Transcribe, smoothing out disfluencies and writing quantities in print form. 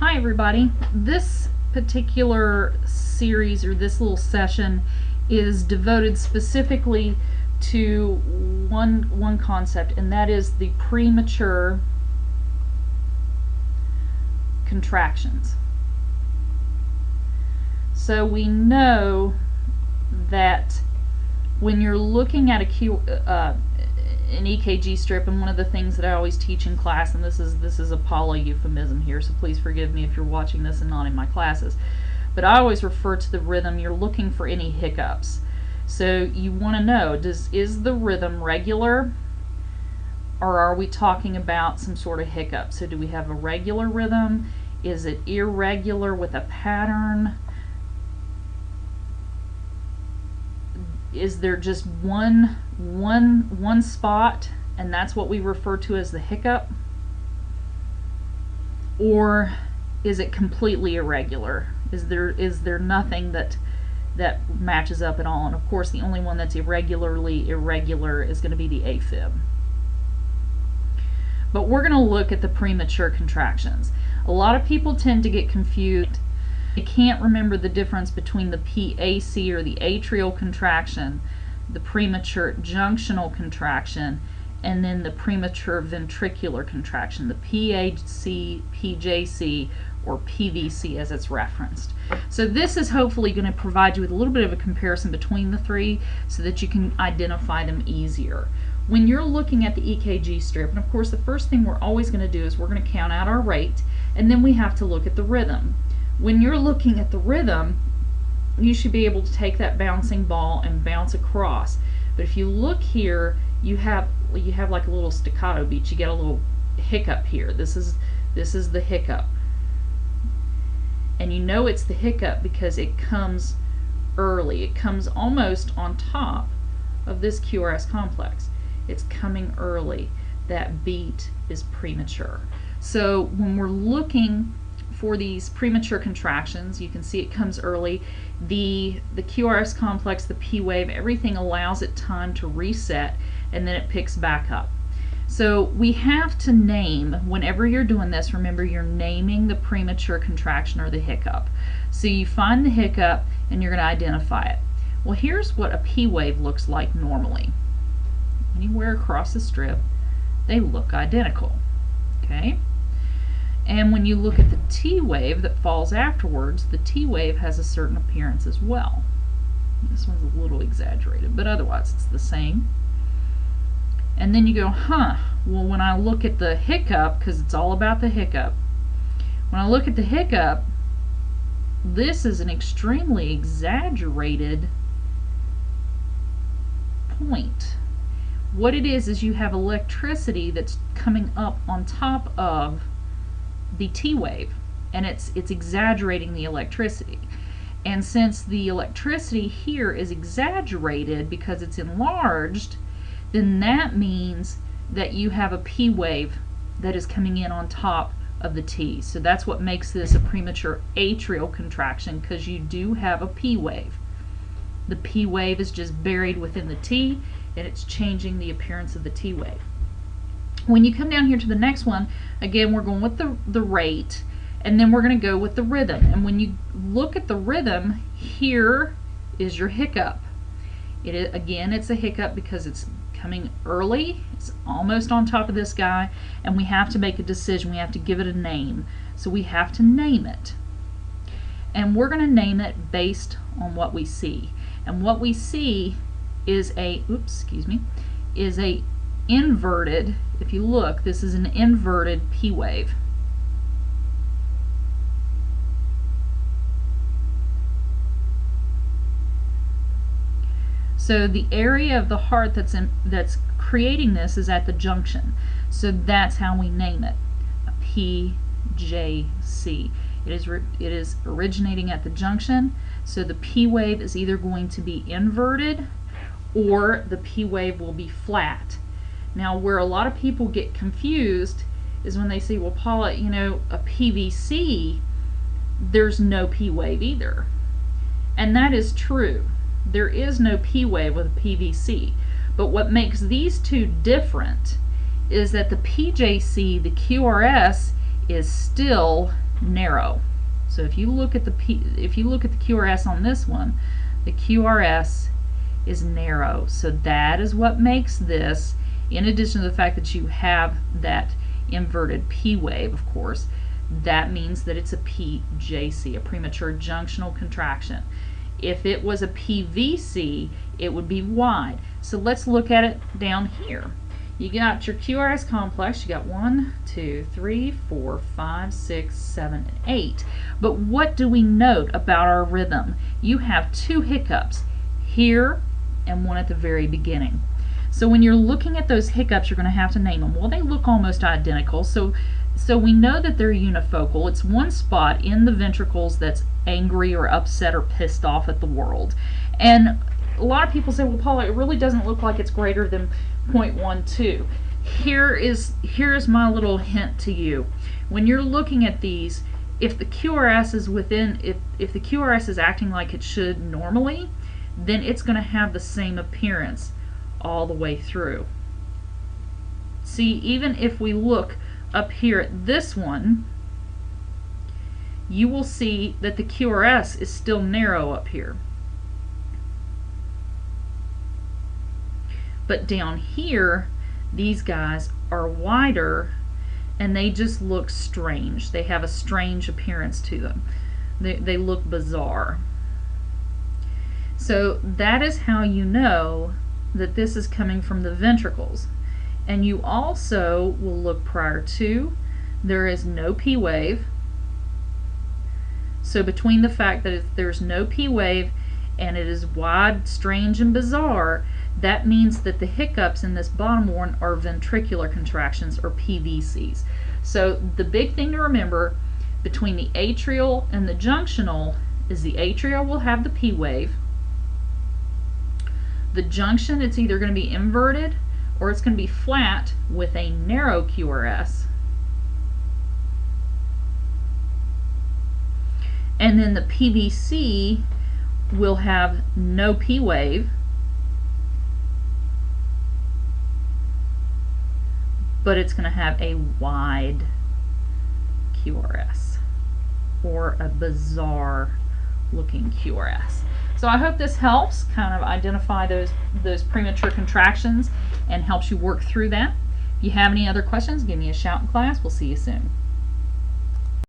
Hi everybody. This particular series or this little session is devoted specifically to one concept, and that is the premature contractions. So we know that when you're looking at an EKG strip, and one of the things that I always teach in class, and this is a poly euphemism here, so please forgive me if you're watching this and not in my classes, but I always refer to the rhythm. You're looking for any hiccups. So you want to know, is the rhythm regular, or are we talking about some sort of hiccup? So do we have a regular rhythm? Is it irregular with a pattern? Is there just one spot, and that's what we refer to as the hiccup? Or is it completely irregular? Is there nothing that matches up at all? And of course the only one that's irregularly irregular is going to be the AFib. But we're going to look at the premature contractions. A lot of people tend to get confused. They can't remember the difference between the PAC, or the atrial contraction, the premature junctional contraction, and then the premature ventricular contraction, the PAC, PJC, or PVC as it's referenced. So this is hopefully going to provide you with a little bit of a comparison between the three so that you can identify them easier. When you're looking at the EKG strip, and of course the first thing we're always going to do is we're going to count out our rate, and then we have to look at the rhythm. When you're looking at the rhythm, you should be able to take that bouncing ball and bounce across. But if you look here, you have like a little staccato beat. You get a little hiccup here. This is the hiccup. And you know it's the hiccup because it comes early. It comes almost on top of this QRS complex. It's coming early. That beat is premature. So when we're looking for these premature contractions, you can see it comes early. The QRS complex, the P wave, everything allows it time to reset, and then it picks back up. So we have to name, whenever you're doing this, remember you're naming the premature contraction or the hiccup. So you find the hiccup and you're going to identify it. Well, here's what a P wave looks like normally. Anywhere across the strip, they look identical. Okay? And when you look at the T wave that falls afterwards, the T wave has a certain appearance as well. This one's a little exaggerated, but otherwise it's the same. And then you go, well, when I look at the hiccup, because it's all about the hiccup, when I look at the hiccup, this is an extremely exaggerated point. What it is you have electricity that's coming up on top of the T wave, and it's exaggerating the electricity. And since the electricity here is exaggerated because it's enlarged, then that means that you have a P wave that is coming in on top of the T. So that's what makes this a premature atrial contraction, because you do have a P wave. The P wave is just buried within the T, and it's changing the appearance of the T wave. When you come down here to the next one, again, we're going with the rate, and then we're going to go with the rhythm. And when you look at the rhythm, here is your hiccup. Again, it's a hiccup because it's coming early. It's almost on top of this guy, and we have to make a decision. We have to give it a name. So we have to name it. And we're going to name it based on what we see. And what we see is a, inverted, if you look, this is an inverted P wave. So the area of the heart that's creating this is at the junction. So that's how we name it, a PJC. It is originating at the junction, so the P wave is either going to be inverted or the P wave will be flat. Now, where a lot of people get confused is when they say, well, Paula, you know, a PVC, there's no P wave either. And that is true. There is no P wave with a PVC. But what makes these two different is that the PJC, the QRS, is still narrow. So if you look at the QRS on this one, the QRS is narrow. So that is what makes this, in addition to the fact that you have that inverted P wave, of course, that means that it's a PJC, a premature junctional contraction. If it was a PVC, it would be wide. So let's look at it down here. You got your QRS complex, you got 1, 2, 3, 4, 5, 6, 7, and 8. But what do we note about our rhythm? You have 2 hiccups here and one at the very beginning. So when you're looking at those hiccups, you're going to have to name them. Well, they look almost identical, so we know that they're unifocal. It's one spot in the ventricles that's angry or upset or pissed off at the world. And a lot of people say, well, Paula, it really doesn't look like it's greater than 0.12. Here is my little hint to you. When you're looking at these, if the QRS is if the QRS is acting like it should normally, then it's going to have the same appearance all the way through. See, even if we look up here at this one, you will see that the QRS is still narrow up here. But down here, these guys are wider and they just look strange. They have a strange appearance to them. They look bizarre. So that is how you know that this is coming from the ventricles. And you also will look prior to, there is no P wave. So between the fact that if there's no P wave and it is wide, strange, and bizarre, that means that the hiccups in this bottom one are ventricular contractions, or PVCs. So the big thing to remember between the atrial and the junctional is the atrial will have the P wave. The junction, it's either going to be inverted or it's going to be flat with a narrow QRS. And then the PVC will have no P wave, but it's going to have a wide QRS, or a bizarre looking QRS. So I hope this helps kind of identify those premature contractions and helps you work through that. If you have any other questions, give me a shout in class. We'll see you soon.